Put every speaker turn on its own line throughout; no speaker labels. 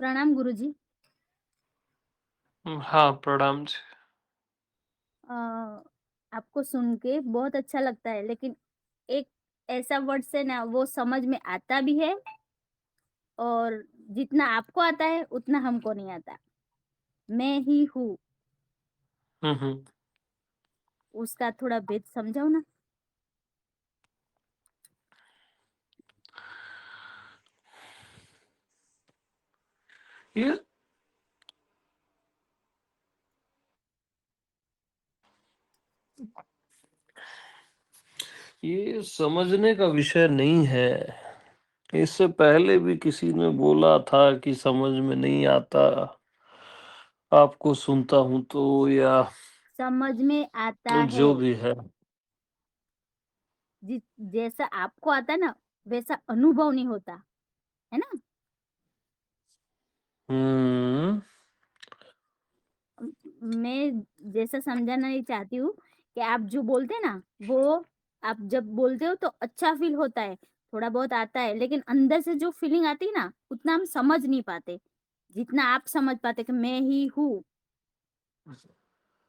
प्रणाम गुरुजी।
हाँ, प्रणाम जी।
अ, आपको सुन के बहुत अच्छा लगता है, लेकिन एक ऐसा वर्ड्स है ना, वो समझ में आता भी है और जितना आपको आता है उतना हमको नहीं आता। मैं ही हूँ,
हुँ, हुँ।
उसका थोड़ा भेद समझाओ ना?
ये ये समझने का विषय नहीं है। इससे पहले भी किसी ने बोला था कि समझ में नहीं आता, आपको सुनता हूँ तो या
समझ में आता है।
जो भी है।
जि जैसा आपको आता है ना, वैसा अनुभव नहीं होता, है ना?
हुँ,
म मैं जैसा समझाना नहीं चाहती हूँ कि आप जो बोलते हैं ना, वो आप जब बोलते हो तो अच्छा फ़ील होता है, थोड़ा बहुत आता है, लेकिन अंदर से जो फ़ीलिंग आती है ना, उतना हम समझ नहीं पाते, जितना आप समझ पाते कि मैं ही हूँ।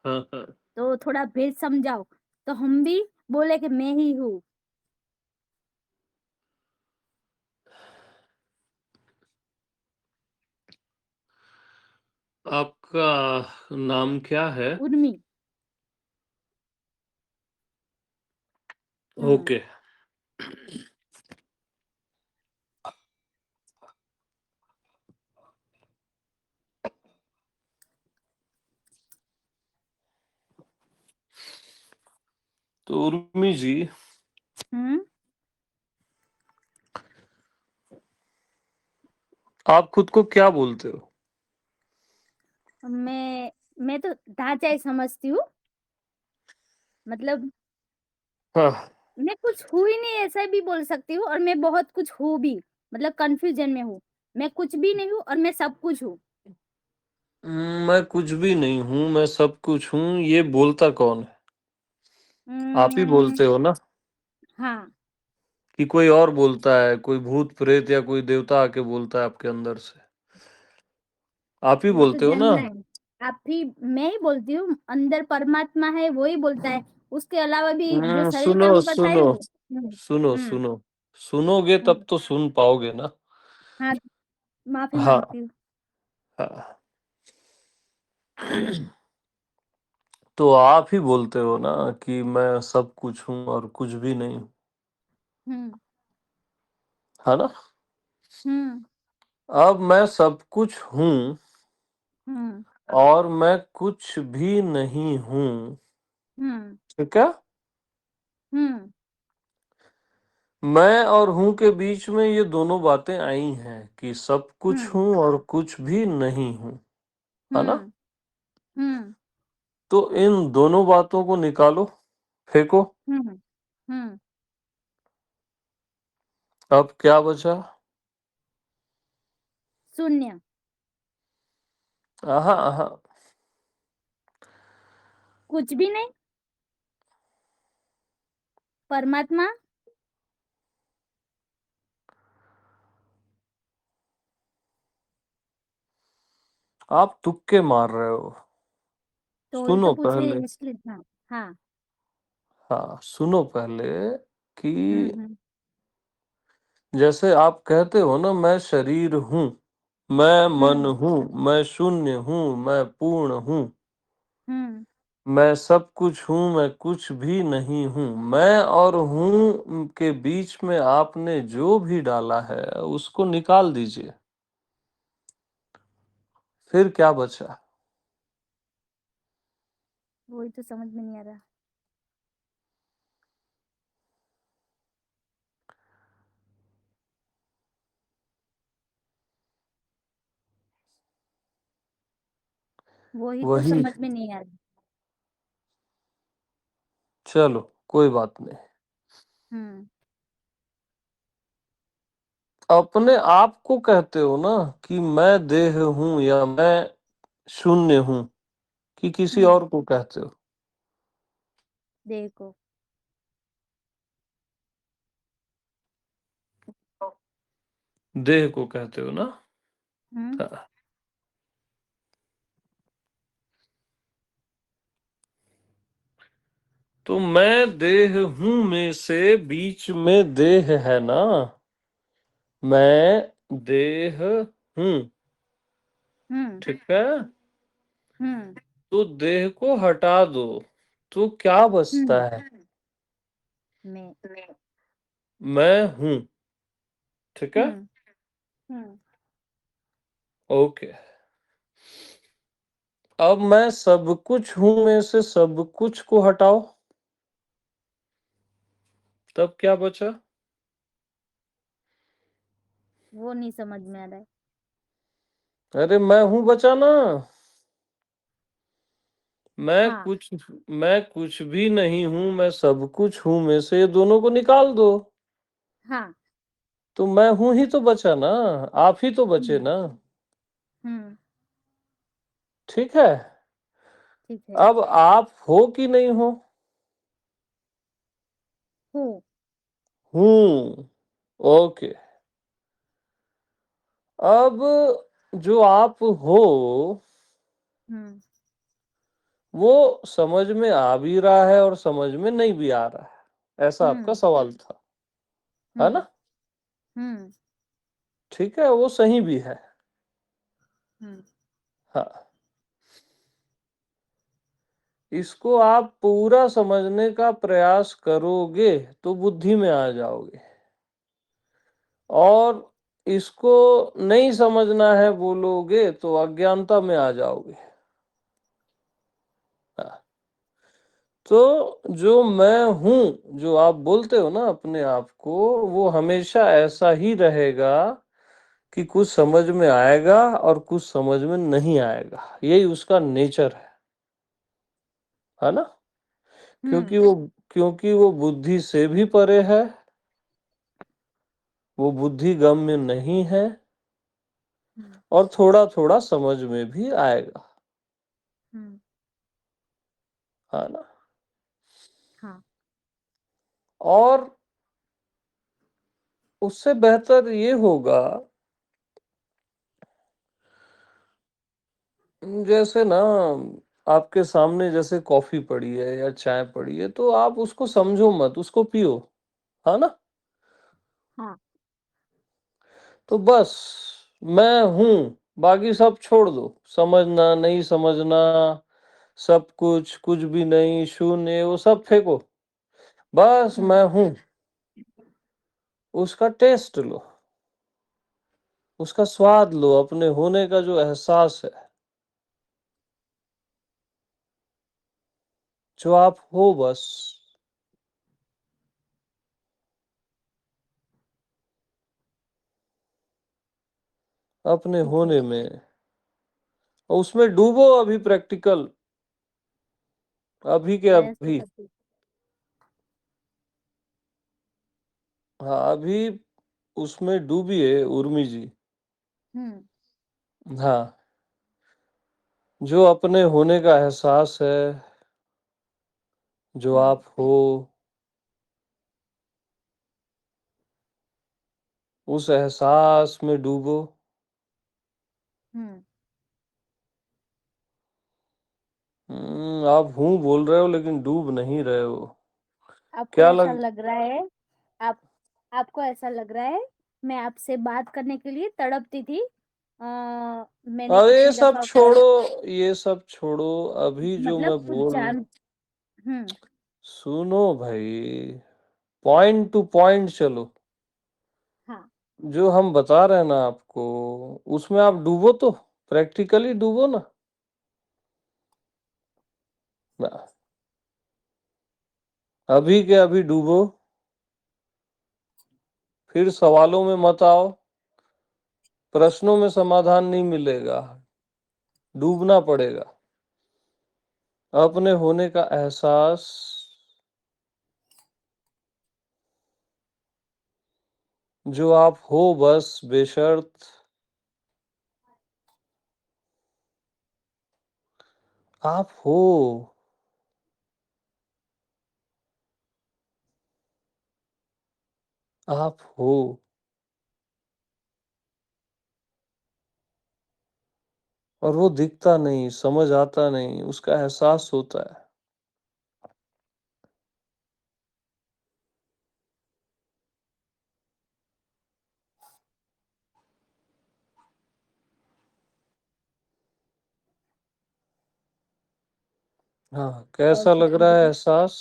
हाँ, हाँ।
तो थोड़ा भेद समझाओ, तो हम भी बोले कि मैं ही हूँ।
आपका नाम क्या है?
उर्मी। हुँ,
ओके, तो उर्मी जी,
हुँ,
आप खुद को क्या बोलते हो?
मैं तो ढाँचा ही समझती हूँ, मतलब
हाँ,
मैं कुछ हूँ ही नहीं ऐसा भी बोल सकती हूँ और मैं बहुत कुछ हूँ भी, मतलब कन्फ्यूज़न में हूँ। मैं कुछ भी नहीं हूँ और मैं सब कुछ हूँ।
मैं कुछ भी नहीं हूँ, मैं सब कुछ हूँ, ये बोलता कौन है? आप ही
उम,
बोलते हो ना?
हाँ,
कि कोई और बोलता है, कोई भूत-प्रेत या कोई देवता आके बोलता है आपके अंदर से? आप ही
वो तो
बोलते हो ना?
जानना है। आप ही मैं ही बोलती हूँ, अंदर परमात्मा है वो ही बोलता है। उसके अलावा भी जो शरीर
सुनो,
काम करता है
सुनो,
वो
सुनो,
हुँ,
सुनो। सुनोगे
हुँ,
तब तो सुन पाओगे ना?
हाँ, माफ़ी
हाँ,
माँगती हूँ।
हाँ। तो आप ही बोलते हो ना कि मैं सब कुछ हूँ और कुछ भी नहीं हूँ,
हुँ,
है ना?
हुँ,
अब मैं सब कुछ हूँ
हुँ,
और मैं कुछ भी नहीं हूँ,
हुँ,
ठीक है?
हुँ,
मैं और हूँ के बीच में ये दोनों बातें आई हैं कि सब कुछ
हुँ,
हूँ और कुछ भी नहीं हूँ, है ना?
हुँ, हुँ,
तो इन दोनों बातों को निकालो, फेंको,
हुँ, हुँ,
अब क्या बचा?
शून्य,
अहा, अहा,
कुछ भी नहीं, परमात्मा,
आप तुक्के मार रहे हो।
तो वही तो
सुनो
पूछ रही
पहले,
हूँ इसलिए हाँ, हाँ,
हाँ, सुनो पहले कि
हुँ, हुँ,
जैसे आप कहते हो ना मैं शरीर हूँ, मैं मन
हुँ,
हूँ, मैं शून्य हूँ, मैं पूर्ण हूँ,
हुँ,
मैं सब कुछ हूँ, मैं कुछ भी नहीं हूँ। मैं और हूँ के बीच में आपने जो भी डाला है उसको निकाल दीजिए। फिर क्या बचा?
वही तो समझ में नहीं आ रहा। वही तो
वही,
समझ में नहीं आ रहा।
चलो कोई बात नहीं।
हुँ,
अपने आप को कहते हो ना कि मैं देह हूँ या मैं शून्य हूँ, कि किसी
हुँ,
और को कहते हो?
देखो,
देह को कहते हो ना?
हम्म।
हाँ, तो मैं देह हूं में से बीच में देह है ना। मैं देह हूं।
हम्म।
ठीक है।
हम्म।
तो देह को हटा दो तो क्या बचता
हम्म।
है?
मैं।
मैं हूं। ठीक है।
हम्म। हम्म।
ओके। अब मैं सब कुछ हूं में से सब कुछ को हटाओ, तब क्या बचा?
वो नहीं समझ में आ रहा है।
अरे मैं हूं बचा ना। मैं
हाँ।
कुछ मैं कुछ भी नहीं हूं, मैं सब कुछ हूं में से ये दोनों को निकाल दो,
हाँ।
तो मैं हूं ही तो बचा ना। आप ही तो बचे
हम्म।
ना।
हम्म।
ठीक है।
ठीक है।
अब आप हो कि नहीं हो?
हूँ।
हूं। ओके। अब जो आप हो
हम्म।
वो समझ में आ भी रहा है और समझ में नहीं भी आ रहा है, ऐसा आपका
हम्म।
सवाल था, है
हम्म।
ना?
हम्म।
ठीक है, वो सही भी है।
हम्म।
हाँ। इसको आप पूरा समझने का प्रयास करोगे तो बुद्धि में आ जाओगे, और इसको नहीं समझना है बोलोगे तो अज्ञानता में आ जाओगे। हाँ। तो जो मैं हूं, जो आप बोलते हो ना अपने आप को, वो हमेशा ऐसा ही रहेगा कि कुछ समझ में आएगा और कुछ समझ में नहीं आएगा, यही उसका नेचर है ना? क्योंकि
हम्म।
वो क्योंकि वो बुद्धि से भी परे है, वो बुद्धि गम्य नहीं है,
हम्म।
और थोड़ा थोड़ा समझ में भी आएगा,
हम्म।
है ना?
हाँ।
और उससे बेहतर ये होगा, जैसे ना आपके सामने जैसे कॉफी पड़ी है या चाय पड़ी है, तो आप उसको समझो मत, उसको पियो, है ना?
हाँ।
तो बस मैं हूं, बाकी सब छोड़ दो। समझना नहीं समझना, सब कुछ कुछ भी नहीं, शून्य, वो सब फेंको। बस
हम्म।
मैं हूं, उसका टेस्ट लो, उसका स्वाद लो, अपने होने का जो एहसास है, जो आप हो बस अपने
ठीक है।
होने में, और उसमें डूबो अभी, प्रैक्टिकल, अभी के
प्रयास तो
अभी।
करती।
हाँ, अभी उसमें डूबिए उर्मी जी।
हम्म।
हाँ, जो अपने होने का एहसास है, जो
हम्म।
आप हो, उस एहसास में डूबो।
हम्म।
आप हूँ बोल रहे हो लेकिन डूब नहीं रहे हो।
आपको
क्या
ऐसा
लग
लग रहा है, आप आपको ऐसा लग रहा है मैं आपसे बात करने के लिए तड़पती थी। मैंने
अरे ये
कितनी
सब
दफा कॉल,
छोड़ो, ये सब छोड़ो। अभी जो
मतलब
मैं
कुछ
बोल,
जान। हम्म।
सुनो भाई, पॉइंट टू पॉइंट चलो।
हाँ।
जो हम बता रहे हैं ना आपको, उसमें आप डूबो तो, प्रैक्टिकली डूबो ना। ना, अभी के अभी डूबो, फिर सवालों में मत आओ, प्रश्नों में समाधान नहीं मिलेगा, डूबना पड़ेगा। अपने होने का एहसास, जो आप हो बस बेशर्त, आप हो, आप हो। और वो दिखता नहीं, समझ आता नहीं, उसका एहसास होता है। हाँ,
और
कैसा
सब
लग रहा है
बताइए।
एहसास?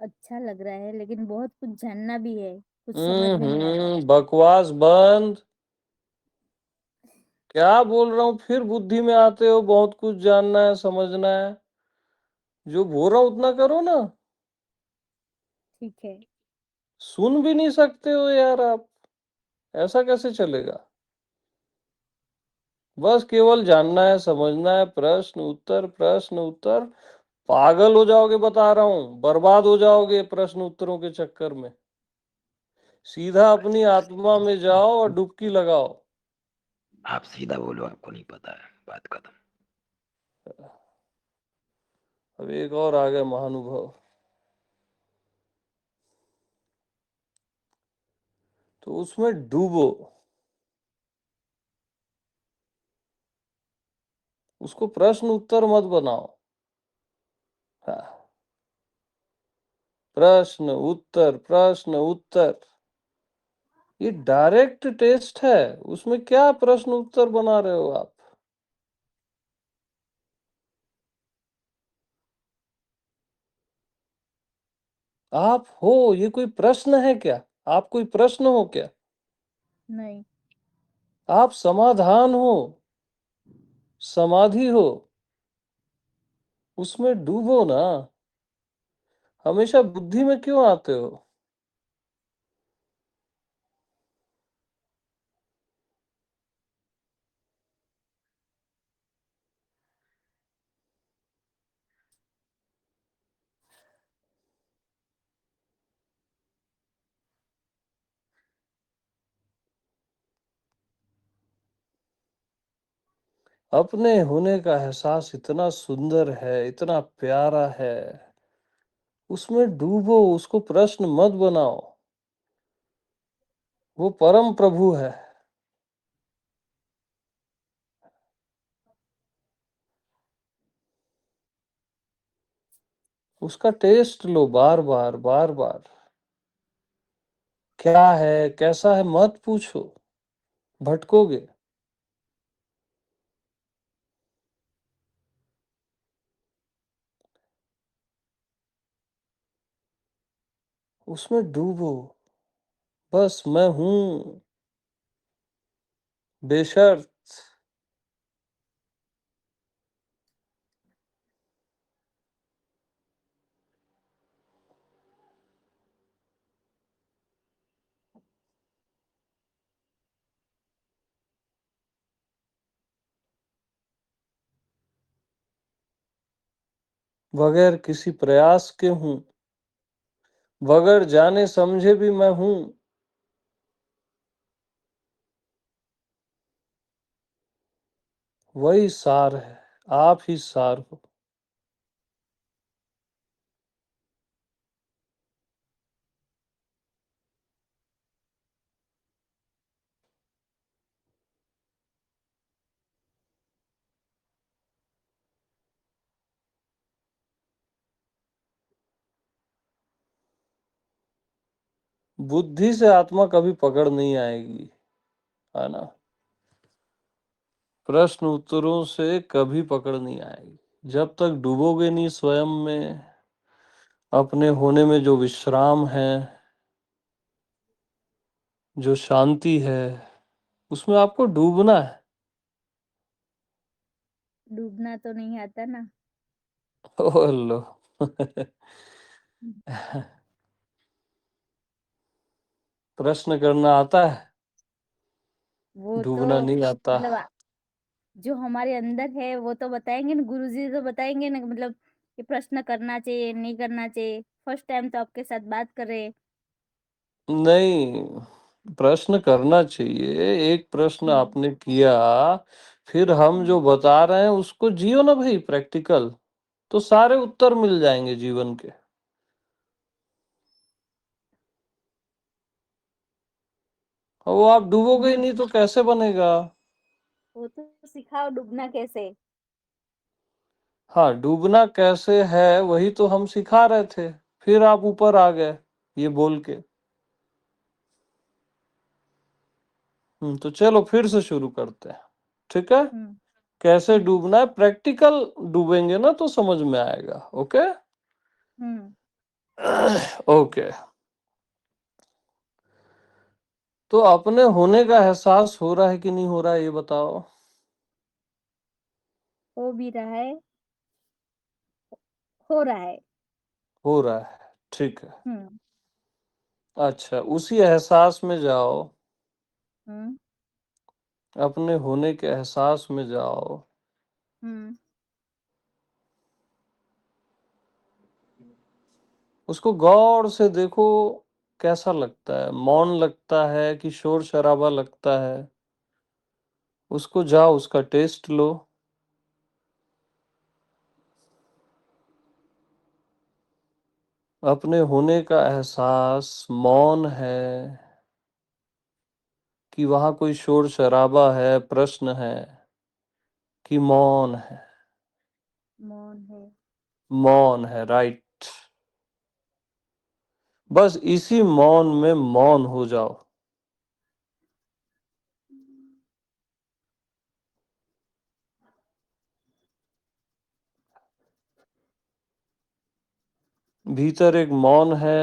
अच्छा लग रहा है, लेकिन बहुत कुछ जानना भी है, कुछ समझ में नहीं आ रहा।
बकवास बंद। क्या बोल रहा हूँ, फिर बुद्धि में आते हो, बहुत कुछ जानना है, समझना है। जो बोल रहा हूँ उतना करो ना।
ठीक है।
सुन भी नहीं सकते हो यार आप, ऐसा कैसे चलेगा? बस केवल जानना है, समझना है, प्रश्न उत्तर। पागल हो जाओगे, बता रहा हूँ, बर्बाद हो जाओगे प्रश्न उत्तरों के चक्कर में। सीधा अपनी आत्मा में जाओ और डुबकी लगाओ।
आप सीधा बोलो, आपको नहीं पता है, बात खत्म।
अब एक और आ गया महानुभव। तो उसमें डूबो, उसको प्रश्न उत्तर मत बनाओ। हाँ, प्रश्न उत्तर, ये डायरेक्ट टेस्ट है। उसमें क्या प्रश्न उत्तर बना रहे हो आप? आप हो, ये कोई प्रश्न है क्या? आप कोई प्रश्न हो क्या?
नहीं।
आप समाधान हो, समाधि हो। उसमें डूबो ना। हमेशा बुद्धि में क्यों आते हो? अपने होने का एहसास इतना सुंदर है, इतना प्यारा है। उसमें डूबो, उसको प्रश्न मत बनाओ। वो परम प्रभु है। उसका टेस्ट लो, बार बार बार बार। क्या है, कैसा है, मत पूछो, भटकोगे। उसमें डूबो, बस मैं हूं, बेशर्त। बगैर किसी प्रयास के हूं, बगैर जाने समझे भी मैं हूं। वही सार है, आप ही सार हो। बुद्धि से आत्मा कभी पकड़ नहीं आएगी, है ना? प्रश्न उत्तरों से कभी पकड़ नहीं आएगी, जब तक डूबोगे नहीं स्वयं में। अपने होने में जो विश्राम है, जो शांति है, उसमें आपको डूबना है।
डूबना तो नहीं आता ना।
ओह लो। प्रश्न करना आता है,
वो तो
डूबना नहीं आता।
मतलब जो हमारे अंदर है वो तो बताएंगे ना, गुरुजी तो बताएंगे ना, मतलब ये प्रश्न करना चाहिए नहीं करना चाहिए। फर्स्ट टाइम तो आपके साथ बात कर रहे हैं।
नहीं, प्रश्न करना चाहिए। एक प्रश्न
हम्म।
आपने किया, फिर हम
हम्म।
जो बता रहे हैं उसको जियो ना भाई, प्रैक्टिकल। तो सारे उत्तर मिल जाएंगे जीवन के। और वो आप डूबोगे ही
नहीं।
नहीं तो कैसे बनेगा?
वो तो सिखाओ डूबना कैसे।
हाँ, डूबना कैसे है वही तो हम सिखा रहे थे, फिर आप ऊपर आ गए ये बोल के। तो चलो फिर से शुरू करते हैं, ठीक है?
हम्म।
कैसे
हम्म।
डूबना है, प्रैक्टिकल डूबेंगे ना तो समझ में आएगा। ओके।
हम्म।
ओके। तो अपने होने का एहसास हो रहा है कि नहीं हो रहा है, ये बताओ।
हो भी रहा है, हो रहा है।
हो रहा है, ठीक है।
हम्म।
अच्छा, उसी एहसास में जाओ,
हम्म।
अपने होने के एहसास में जाओ।
हम्म।
उसको गौर से देखो, कैसा लगता है, मौन लगता है कि शोर शराबा लगता है। उसको जाओ, उसका टेस्ट लो। अपने होने का एहसास मौन है कि वहां कोई शोर शराबा है, प्रश्न है कि मौन है।
मौन है।
मौन है, राइट। बस इसी मौन में मौन हो जाओ। भीतर एक मौन है,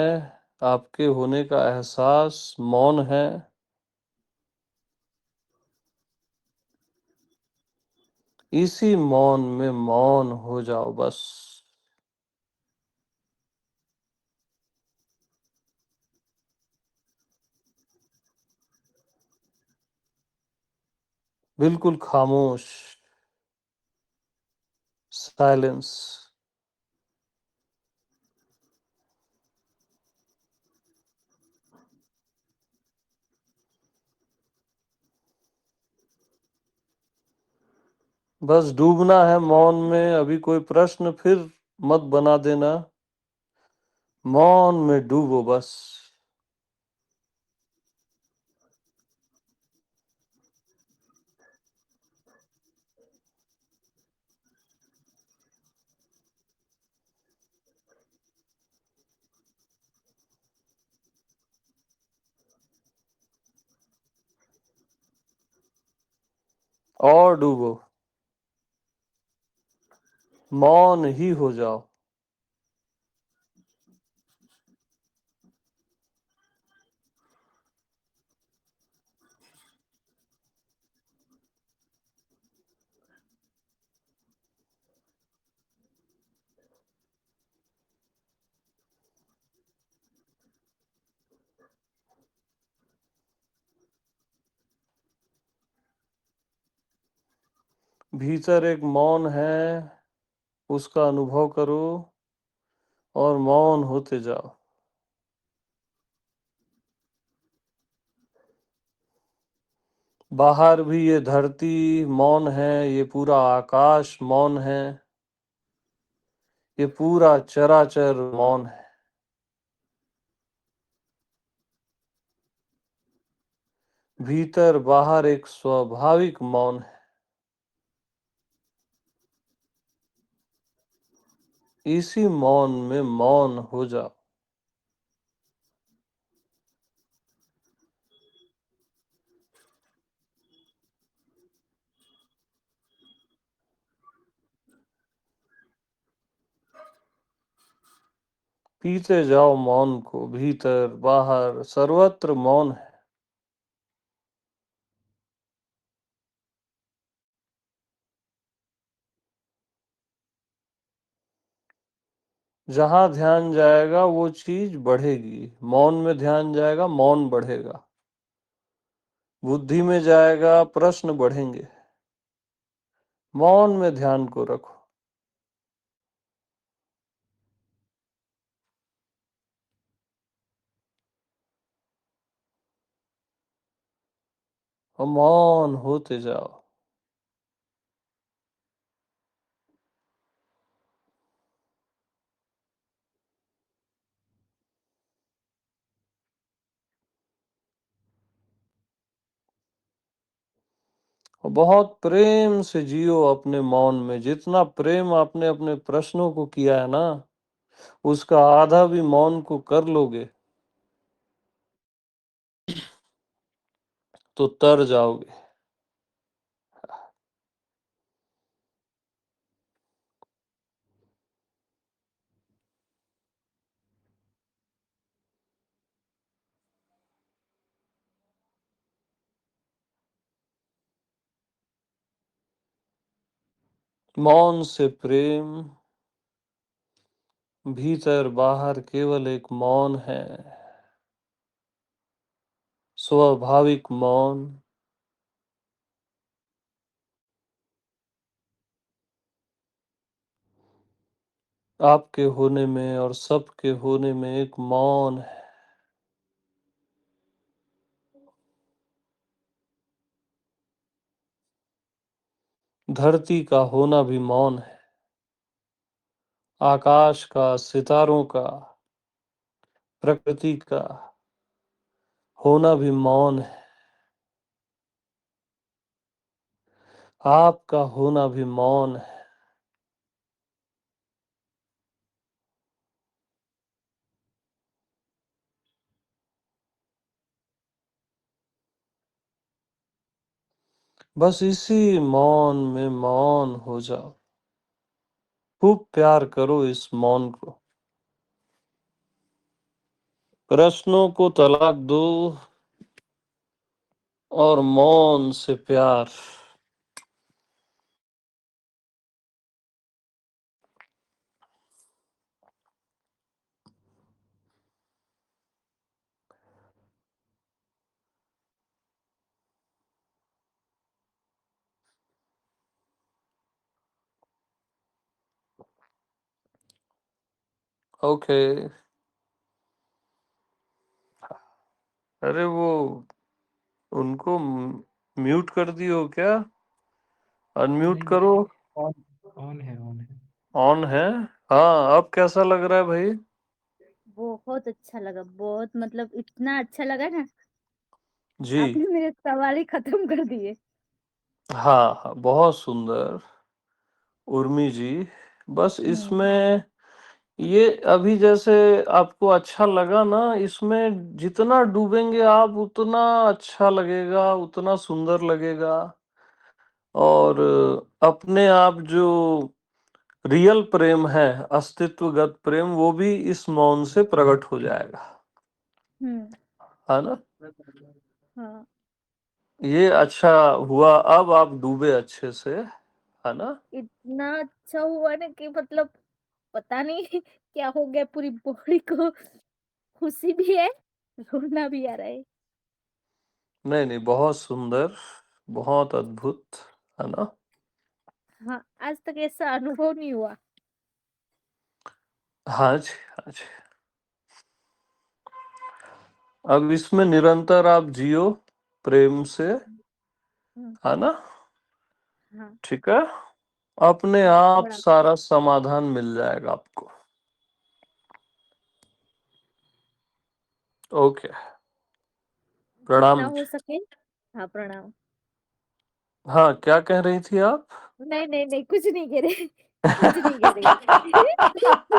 आपके होने का एहसास मौन है। इसी मौन में मौन हो जाओ बस। बिल्कुल खामोश, साइलेंस। बस डूबना है मौन में, अभी कोई प्रश्न फिर मत बना देना। मौन में डूबो बस। और डूबो, मौन ही हो जाओ। भीतर एक मौन है, उसका अनुभव करो और मौन होते जाओ। बाहर भी ये धरती मौन है, ये पूरा आकाश मौन है, ये पूरा चराचर मौन है। भीतर बाहर एक स्वाभाविक मौन है। इसी मौन में मौन हो जाओ। पीते जाओ मौन को, भीतर बाहर सर्वत्र मौन है। जहां ध्यान जाएगा वो चीज बढ़ेगी। मौन में ध्यान जाएगा, मौन बढ़ेगा। बुद्धि में जाएगा, प्रश्न बढ़ेंगे। मौन में ध्यान को रखो। और मौन होते जाओ। और बहुत प्रेम से जियो अपने मौन में। जितना प्रेम आपने अपने प्रश्नों को किया है ना, उसका आधा भी मौन को कर लोगे तो तर जाओगे। मौन से प्रेम, भीतर बाहर केवल एक मौन है, स्वाभाविक मौन। आपके होने में और सबके होने में एक मौन है। धरती का होना भी मौन है, आकाश का, सितारों का, प्रकृति का होना भी मौन है, आपका होना भी मौन है। बस इसी मौन में मौन हो जाओ। खूब प्यार करो इस मौन को। प्रश्नों को तलाक दो और मौन से प्यार। ओके। अरे वो उनको म्यूट कर दियो क्या? अनम्यूट
नहीं
करो।
ऑन ऑन है ऑन है।
ऑन है। हाँ, अब कैसा लग रहा है भाई?
बहुत अच्छा लगा, बहुत मतलब इतना अच्छा लगा ना,
जी।
आपने मेरे सवाल ही खत्म कर दिए।
हाँ हाँ, बहुत सुंदर उर्मी जी। बस
हम्म।
इसमें ये अभी जैसे आपको अच्छा लगा ना, इसमें जितना डूबेंगे आप उतना अच्छा लगेगा, उतना सुंदर लगेगा। और अपने आप जो रियल प्रेम है, अस्तित्वगत प्रेम, वो भी इस मौन से प्रकट हो जाएगा।
हम्म।
है ना?
हाँ।
ये अच्छा हुआ, अब आप डूबे अच्छे से। है ना?
इतना अच्छा हुआ ना कि मतलब पता नहीं क्या हो गया, पूरी बॉडी को खुशी भी है, रोना भी आ रहा है।
नहीं नहीं, बहुत सुंदर, बहुत अद्भुत। है ना?
हाँ, आज तक ऐसा अनुभव नहीं हुआ।
हाँ जी, हाँ जी। अब इसमें निरंतर आप जियो प्रेम से।
हम्म।
है ना?
हाँ।
ठीक है। अपने
हाँ,
आप
बड़ा
सारा समाधान मिल जाएगा आपको। ओके।
जितना
प्रणाम
हो
जी।
सके। हाँ, प्रणाम।
हाँ, क्या कह रही थी आप?
नहीं नहीं नहीं, कुछ नहीं कह रहे, कुछ नहीं कह रही। ये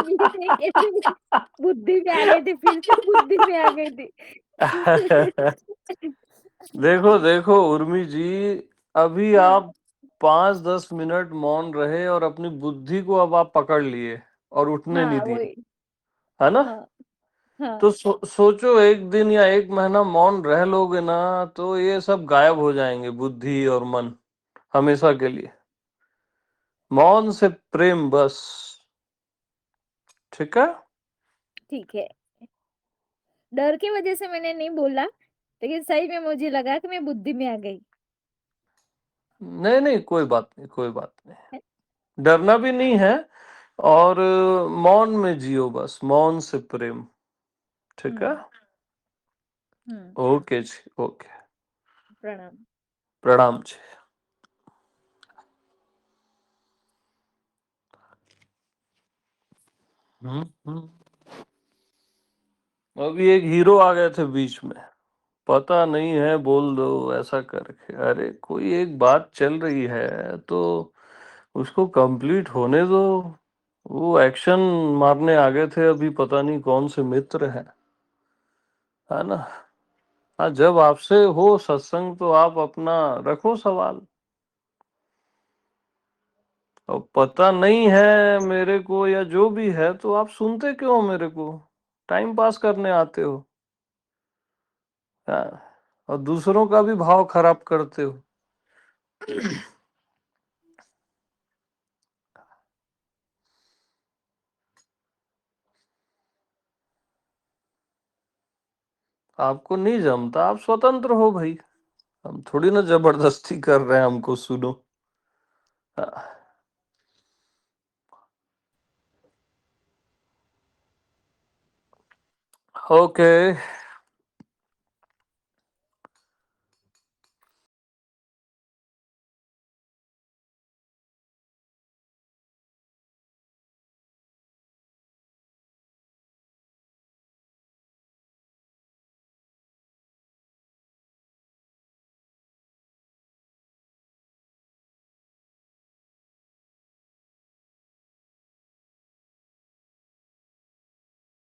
नहीं कह रही, बुद्धि में आ गई थी, फिर से बुद्धि में आ गई थी।
देखो देखो उर्मी जी, अभी
हाँ।
आप 5-10 मिनट मौन रहे और अपनी बुद्धि को अब आप पकड़ लिए और उठने नहीं
हाँ
दिए।
वही।
है ना?
हाँ। हाँ।
तो सोचो, एक दिन या एक महीना मौन रह लोगे ना, तो ये सब गायब हो जाएंगे, बुद्धि और मन, हमेशा के लिए। मौन से प्रेम बस। ठीक है।
ठीक है। डर की वजह से मैंने नहीं बोला, लेकिन सही में मुझे लगा कि मैं बुद्धि में आ गई।
नहीं नहीं, कोई बात नहीं, कोई बात नहीं। डरना भी नहीं है। और मौन में जियो, बस मौन से प्रेम। ठीक है।
हम्म। हम्म।
ओके जी, ओके।
प्रणाम।
प्रणाम जी। हम्म। अभी एक हीरो आ गए थे बीच में। पता नहीं है बोल दो ऐसा करके। अरे कोई एक बात चल रही है तो उसको कंप्लीट होने दो। वो एक्शन मारने आ गए थे अभी, पता नहीं कौन से मित्र हैं, है ना। हाँ, जब आपसे हो सत्संग तो आप अपना रखो सवाल। अब पता नहीं है मेरे को या जो भी है तो आप सुनते क्यों हो मेरे को? टाइम पास करने आते हो, हाँ, और दूसरों का भी भाव खराब करते हो। आपको नहीं जमता, आप स्वतंत्र हो भाई। हम थोड़ी ना जबरदस्ती कर रहे हैं हमको सुनो। हाँ, ओके।